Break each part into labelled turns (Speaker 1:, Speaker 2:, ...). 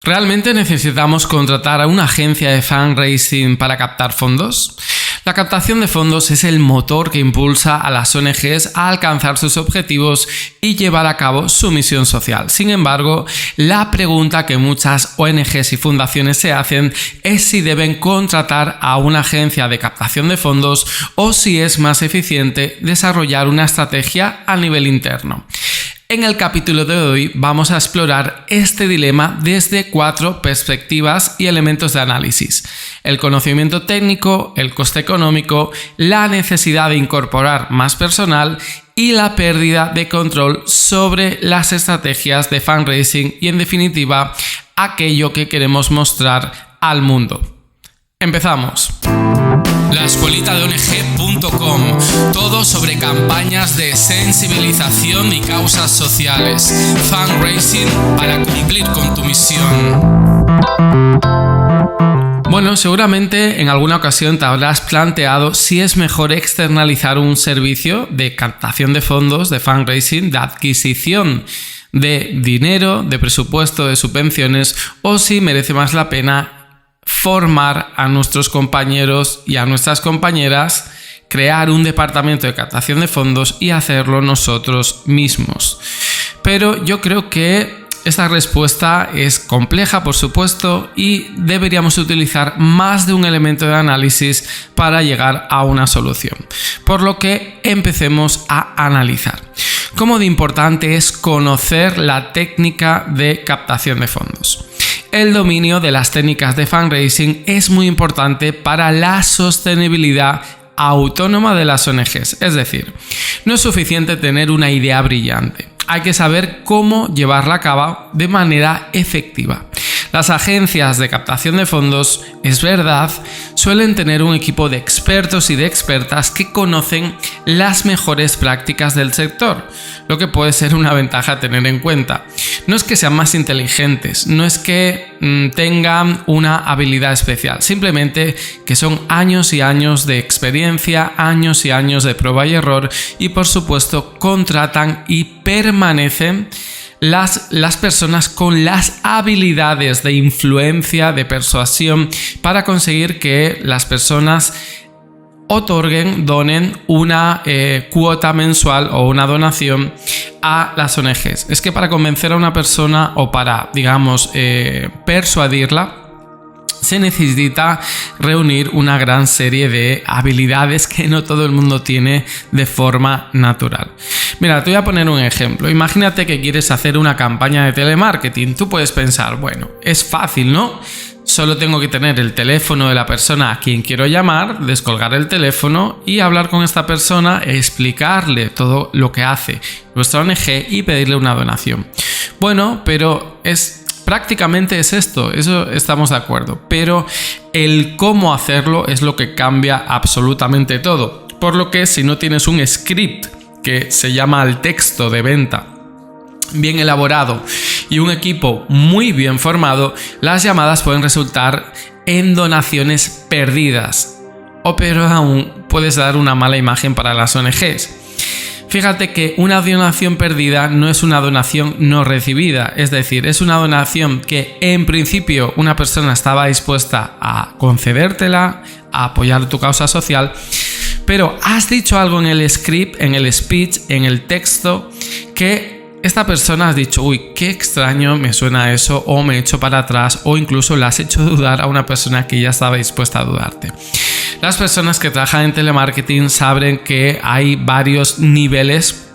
Speaker 1: ¿Realmente necesitamos contratar a una agencia de fundraising para captar fondos? La captación de fondos es el motor que impulsa a las ONGs a alcanzar sus objetivos y llevar a cabo su misión social. Sin embargo, la pregunta que muchas ONGs y fundaciones se hacen es si deben contratar a una agencia de captación de fondos o si es más eficiente desarrollar una estrategia a nivel interno. En el capítulo de hoy vamos a explorar este dilema desde 4 perspectivas y elementos de análisis: el conocimiento técnico, el coste económico, la necesidad de incorporar más personal y la pérdida de control sobre las estrategias de fundraising y, en definitiva, aquello que queremos mostrar al mundo. Empezamos. laescuelitadeong.com, todo sobre campañas de sensibilización y causas sociales, fundraising para cumplir con tu misión. Bueno, seguramente en alguna ocasión te habrás planteado si es mejor externalizar un servicio de captación de fondos, de fundraising, de adquisición de dinero, de presupuesto, de subvenciones, o si merece más la pena formar a nuestros compañeros y a nuestras compañeras, crear un departamento de captación de fondos y hacerlo nosotros mismos. Pero yo creo que esta respuesta es compleja, por supuesto, y deberíamos utilizar más de un elemento de análisis para llegar a una solución. Por lo que empecemos a analizar. ¿Cómo de importante es conocer la técnica de captación de fondos? El dominio de las técnicas de fundraising es muy importante para la sostenibilidad autónoma de las ONGs. Es decir, no es suficiente tener una idea brillante. Hay que saber cómo llevarla a cabo de manera efectiva. Las agencias de captación de fondos, es verdad, suelen tener un equipo de expertos y de expertas que conocen las mejores prácticas del sector, lo que puede ser una ventaja a tener en cuenta. No es que sean más inteligentes, no es que tengan una habilidad especial, simplemente que son años y años de experiencia, años y años de prueba y error, y por supuesto contratan y permanecen las personas con las habilidades de influencia, de persuasión, para conseguir que las personas donen una cuota mensual o una donación a las ONGs. Es que para convencer a una persona o para, persuadirla, se necesita reunir una gran serie de habilidades que no todo el mundo tiene de forma natural. Mira, te voy a poner un ejemplo. Imagínate que quieres hacer una campaña de telemarketing. Tú puedes pensar, bueno, es fácil, ¿no? Solo tengo que tener el teléfono de la persona a quien quiero llamar, descolgar el teléfono y hablar con esta persona, explicarle todo lo que hace nuestra ONG y pedirle una donación. Bueno, pero prácticamente es esto, eso estamos de acuerdo, pero el cómo hacerlo es lo que cambia absolutamente todo. Por lo que si no tienes un script, que se llama el texto de venta, bien elaborado y un equipo muy bien formado, las llamadas pueden resultar en donaciones perdidas, o peor aún, puedes dar una mala imagen para las ONGs. Fíjate que una donación perdida no es una donación no recibida, es decir, es una donación que en principio una persona estaba dispuesta a concedértela, a apoyar tu causa social, pero has dicho algo en el script, en el speech, en el texto, que esta persona has dicho, uy, qué extraño me suena eso, o me he hecho para atrás, o incluso le has hecho dudar a una persona que ya estaba dispuesta a dudarte. Las personas que trabajan en telemarketing saben que hay varios niveles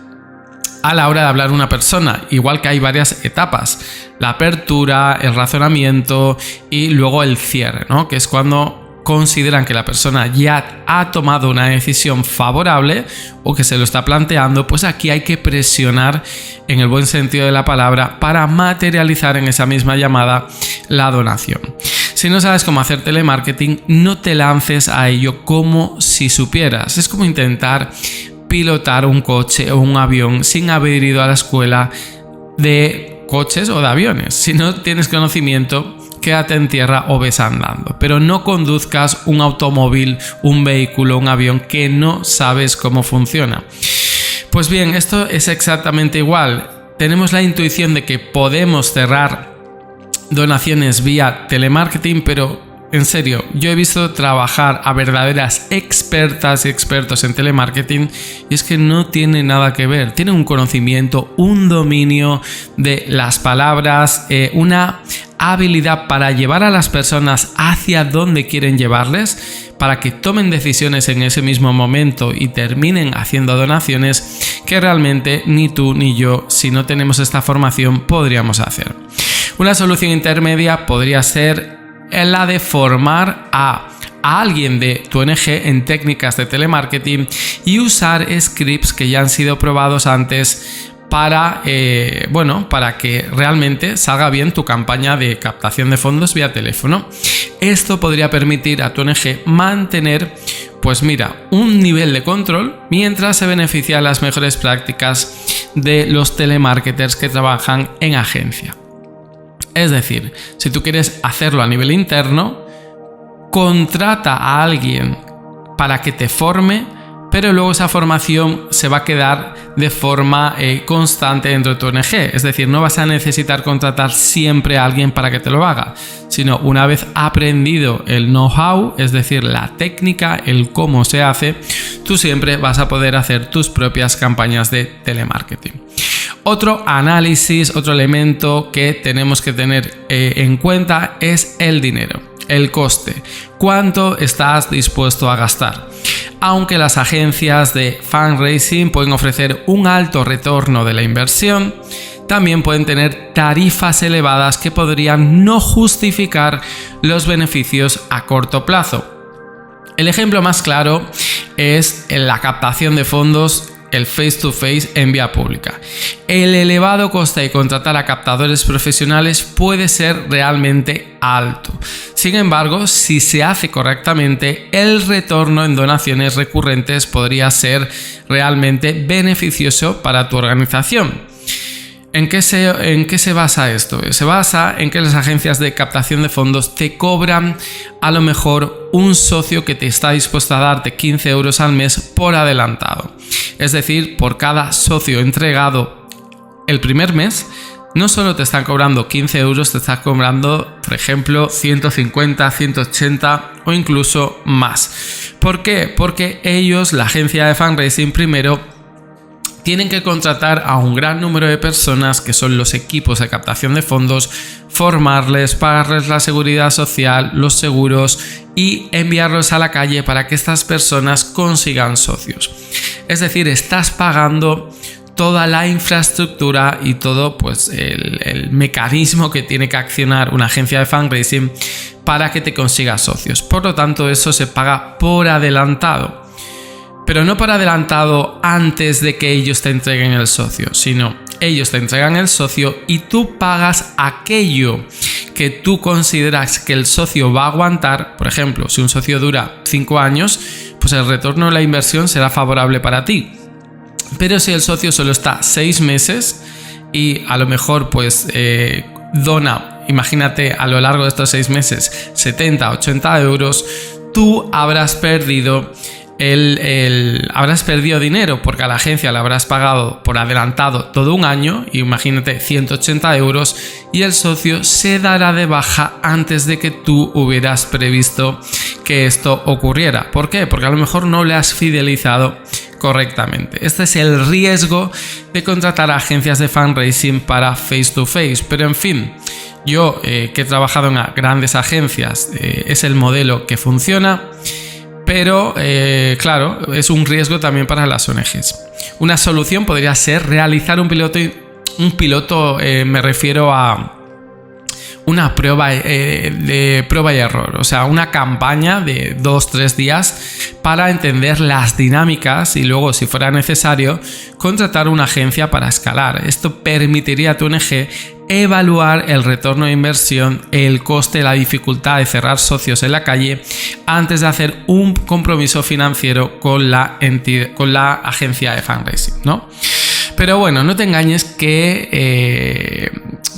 Speaker 1: a la hora de hablar una persona, igual que hay varias etapas: la apertura, el razonamiento y luego el cierre, ¿no? Que es cuando consideran que la persona ya ha tomado una decisión favorable o que se lo está planteando. Pues aquí hay que presionar, en el buen sentido de la palabra, para materializar en esa misma llamada la donación. Si no sabes cómo hacer telemarketing, no te lances a ello como si supieras. Es como intentar pilotar un coche o un avión sin haber ido a la escuela de coches o de aviones. Si no tienes conocimiento, quédate en tierra o ves andando. Pero no conduzcas un automóvil, un vehículo, un avión que no sabes cómo funciona. Pues bien, esto es exactamente igual. Tenemos la intuición de que podemos cerrar donaciones vía telemarketing, pero en serio, yo he visto trabajar a verdaderas expertas y expertos en telemarketing y es que no tiene nada que ver. Tienen un conocimiento, un dominio de las palabras, una habilidad para llevar a las personas hacia donde quieren llevarles, para que tomen decisiones en ese mismo momento y terminen haciendo donaciones que realmente ni tú ni yo, si no tenemos esta formación, podríamos hacer. Una solución intermedia podría ser la de formar a alguien de tu ONG en técnicas de telemarketing y usar scripts que ya han sido probados antes para que realmente salga bien tu campaña de captación de fondos vía teléfono. Esto podría permitir a tu ONG mantener, un nivel de control mientras se beneficia de las mejores prácticas de los telemarketers que trabajan en agencia. Es decir, si tú quieres hacerlo a nivel interno, contrata a alguien para que te forme, pero luego esa formación se va a quedar de forma constante dentro de tu ONG. Es decir, no vas a necesitar contratar siempre a alguien para que te lo haga, sino una vez aprendido el know-how, es decir, la técnica, el cómo se hace, tú siempre vas a poder hacer tus propias campañas de telemarketing. Otro análisis, otro elemento que tenemos que tener en cuenta es el dinero, el coste. ¿Cuánto estás dispuesto a gastar? Aunque las agencias de fundraising pueden ofrecer un alto retorno de la inversión, también pueden tener tarifas elevadas que podrían no justificar los beneficios a corto plazo. El ejemplo más claro es la captación de fondos, el face-to-face en vía pública. El elevado coste de contratar a captadores profesionales puede ser realmente alto. Sin embargo, si se hace correctamente, el retorno en donaciones recurrentes podría ser realmente beneficioso para tu organización. ¿En qué se basa esto? Se basa en que las agencias de captación de fondos te cobran a lo mejor un socio que te está dispuesto a darte 15 euros al mes por adelantado. Es decir, por cada socio entregado el primer mes, no solo te están cobrando 15 euros, te están cobrando, por ejemplo, 150, 180 o incluso más. ¿Por qué? Porque ellos, la agencia de fundraising, primero tienen que contratar a un gran número de personas que son los equipos de captación de fondos, formarles, pagarles la seguridad social, los seguros y enviarlos a la calle para que estas personas consigan socios. Es decir, estás pagando toda la infraestructura y todo el mecanismo que tiene que accionar una agencia de fundraising para que te consiga socios. Por lo tanto, eso se paga por adelantado. Pero no por adelantado antes de que ellos te entreguen el socio, sino ellos te entregan el socio y tú pagas aquello que tú consideras que el socio va a aguantar. Por ejemplo, si un socio dura 5 años, pues el retorno de la inversión será favorable para ti. Pero si el socio solo está 6 meses y a lo mejor dona, imagínate, a lo largo de estos 6 meses 70, 80 euros, tú habrás perdido dinero porque a la agencia le habrás pagado por adelantado todo un año, imagínate 180 euros, y el socio se dará de baja antes de que tú hubieras previsto que esto ocurriera. ¿Por qué? Porque a lo mejor no le has fidelizado correctamente. Este es el riesgo de contratar a agencias de fundraising para face to face, pero en fin, yo que he trabajado en grandes agencias, es el modelo que funciona. Pero, claro, es un riesgo también para las ONGs. Una solución podría ser realizar un piloto, me refiero a una prueba de prueba y error, o sea, una campaña de 2-3 días para entender las dinámicas y luego, si fuera necesario, contratar una agencia para escalar. Esto permitiría a tu ONG evaluar el retorno de inversión, el coste, la dificultad de cerrar socios en la calle antes de hacer un compromiso financiero con la agencia de fundraising, ¿no? Pero bueno, no te engañes que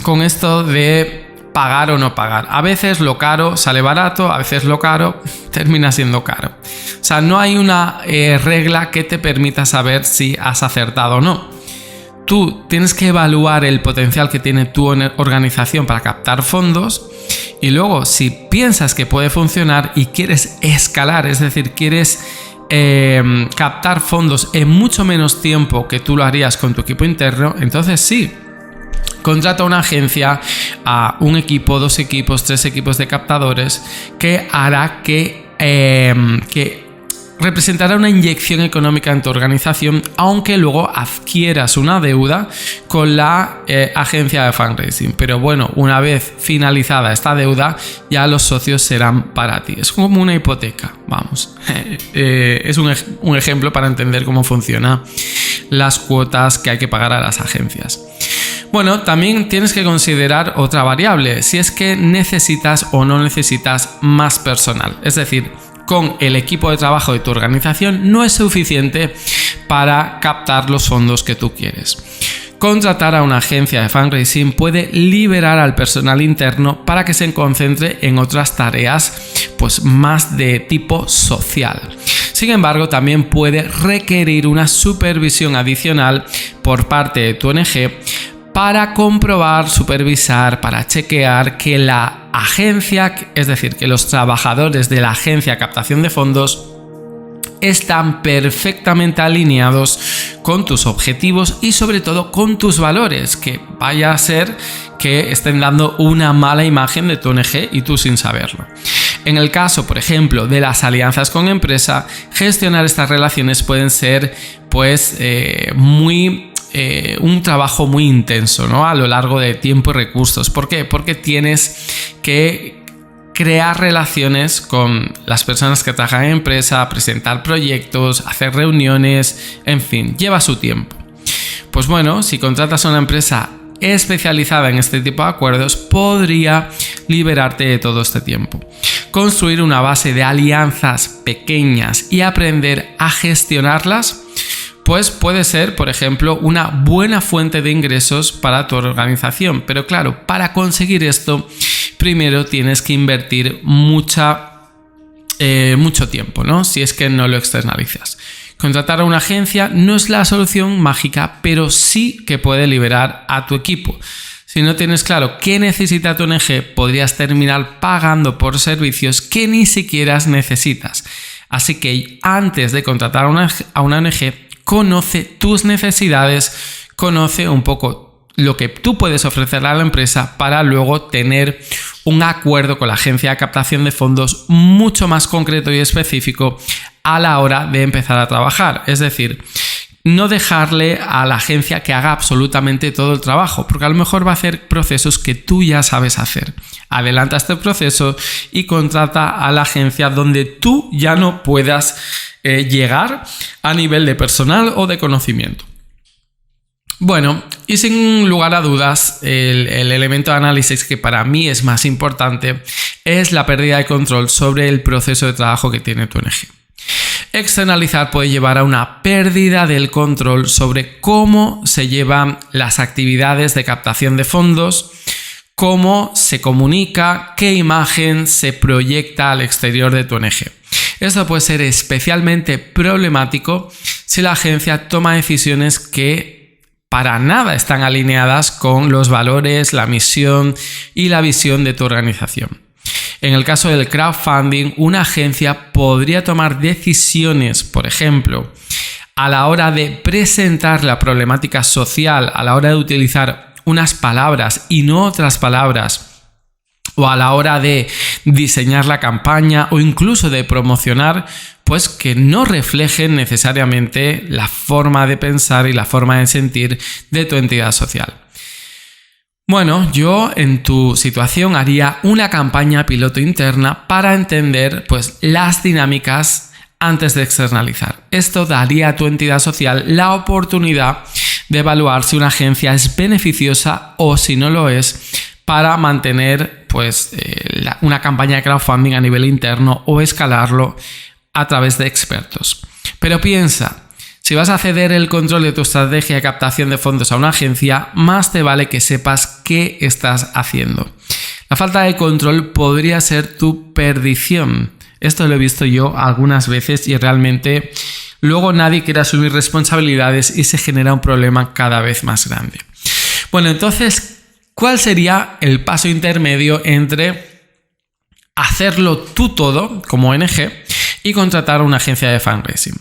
Speaker 1: con esto de pagar o no pagar, a veces lo caro sale barato, a veces lo caro termina siendo caro. O sea, no hay una regla que te permita saber si has acertado o no. tú tienes que evaluar el potencial que tiene tu organización para captar fondos y luego si piensas que puede funcionar y quieres escalar, es decir, quieres captar fondos en mucho menos tiempo que tú lo harías con tu equipo interno, entonces sí, contrata a una agencia, a un equipo, 2 equipos, 3 equipos de captadores que hará que representará una inyección económica en tu organización, aunque luego adquieras una deuda con la agencia de fundraising. Pero bueno, una vez finalizada esta deuda, ya los socios serán para ti. Es como una hipoteca, vamos. Es un ejemplo para entender cómo funcionan las cuotas que hay que pagar a las agencias. Bueno, también tienes que considerar otra variable, si es que necesitas o no necesitas más personal. Es decir, con el equipo de trabajo de tu organización no es suficiente para captar los fondos que tú quieres. Contratar a una agencia de fundraising puede liberar al personal interno para que se concentre en otras tareas, pues más de tipo social. Sin embargo, también puede requerir una supervisión adicional por parte de tu ONG para comprobar, supervisar, para chequear que la agencia, es decir, que los trabajadores de la agencia de captación de fondos están perfectamente alineados con tus objetivos y sobre todo con tus valores, que vaya a ser que estén dando una mala imagen de tu ONG y tú sin saberlo. En el caso, por ejemplo, de las alianzas con empresa, gestionar estas relaciones pueden ser un trabajo muy intenso, ¿no? A lo largo de tiempo y recursos. ¿Por qué? Porque tienes que crear relaciones con las personas que trabajan en empresa, presentar proyectos, hacer reuniones, en fin, lleva su tiempo. Pues bueno, si contratas a una empresa especializada en este tipo de acuerdos, podría liberarte de todo este tiempo. Construir una base de alianzas pequeñas y aprender a gestionarlas, pues puede ser, por ejemplo, una buena fuente de ingresos para tu organización. Pero claro, para conseguir esto, primero tienes que invertir mucho tiempo, ¿no? Si es que no lo externalizas. Contratar a una agencia no es la solución mágica, pero sí que puede liberar a tu equipo. Si no tienes claro qué necesita tu ONG, podrías terminar pagando por servicios que ni siquiera necesitas. Así que antes de contratar a una ONG, conoce tus necesidades, conoce un poco lo que tú puedes ofrecerle a la empresa para luego tener un acuerdo con la agencia de captación de fondos mucho más concreto y específico a la hora de empezar a trabajar. Es decir, no dejarle a la agencia que haga absolutamente todo el trabajo, porque a lo mejor va a hacer procesos que tú ya sabes hacer. Adelanta este proceso y contrata a la agencia donde tú ya no puedas llegar a nivel de personal o de conocimiento. Bueno, y sin lugar a dudas, el elemento de análisis que para mí es más importante es la pérdida de control sobre el proceso de trabajo que tiene tu ONG. Externalizar puede llevar a una pérdida del control sobre cómo se llevan las actividades de captación de fondos, cómo se comunica, qué imagen se proyecta al exterior de tu ONG. Esto puede ser especialmente problemático si la agencia toma decisiones que para nada están alineadas con los valores, la misión y la visión de tu organización. En el caso del crowdfunding, una agencia podría tomar decisiones, por ejemplo, a la hora de presentar la problemática social, a la hora de utilizar unas palabras y no otras palabras, o a la hora de diseñar la campaña o incluso de promocionar, pues que no reflejen necesariamente la forma de pensar y la forma de sentir de tu entidad social. Bueno, yo en tu situación haría una campaña piloto interna para entender pues las dinámicas antes de externalizar. Esto daría a tu entidad social la oportunidad de evaluar si una agencia es beneficiosa o si no lo es para mantener una campaña de crowdfunding a nivel interno o escalarlo a través de expertos. Pero piensa, si vas a ceder el control de tu estrategia de captación de fondos a una agencia, más te vale que sepas qué estás haciendo. La falta de control podría ser tu perdición. Esto lo he visto yo algunas veces y realmente luego nadie quiere asumir responsabilidades y se genera un problema cada vez más grande. Bueno, entonces, ¿cuál sería el paso intermedio entre hacerlo tú todo como ONG y contratar a una agencia de fundraising?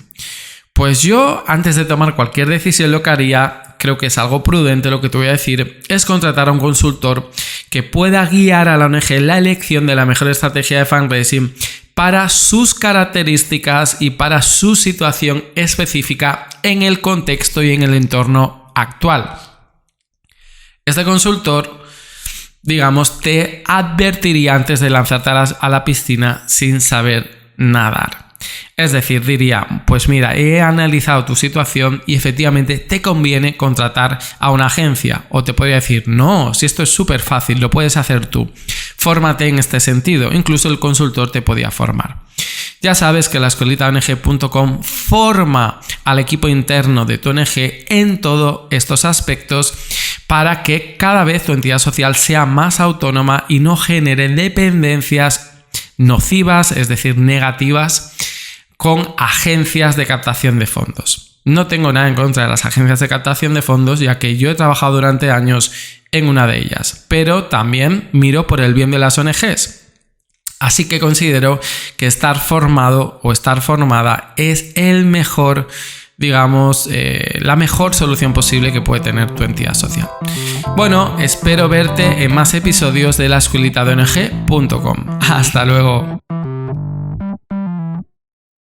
Speaker 1: Pues yo, antes de tomar cualquier decisión, lo que haría, creo que es algo prudente lo que te voy a decir, es contratar a un consultor que pueda guiar a la ONG en la elección de la mejor estrategia de fundraising para sus características y para su situación específica en el contexto y en el entorno actual. Este consultor, digamos, te advertiría antes de lanzarte a la piscina sin saber nadar. Es decir, diría, pues mira, he analizado tu situación y efectivamente te conviene contratar a una agencia. O te podría decir, no, si esto es súper fácil, lo puedes hacer tú. Fórmate en este sentido. Incluso el consultor te podía formar. Ya sabes que la escuelitaong.com forma al equipo interno de tu ONG en todos estos aspectos para que cada vez tu entidad social sea más autónoma y no genere dependencias nocivas, es decir, negativas, con agencias de captación de fondos. No tengo nada en contra de las agencias de captación de fondos, ya que yo he trabajado durante años en una de ellas, pero también miro por el bien de las ONGs. Así que considero que estar formado o estar formada es el mejor, digamos, la mejor solución posible que puede tener tu entidad social. Bueno, espero verte en más episodios de la escuelita de ONG.com. Hasta luego.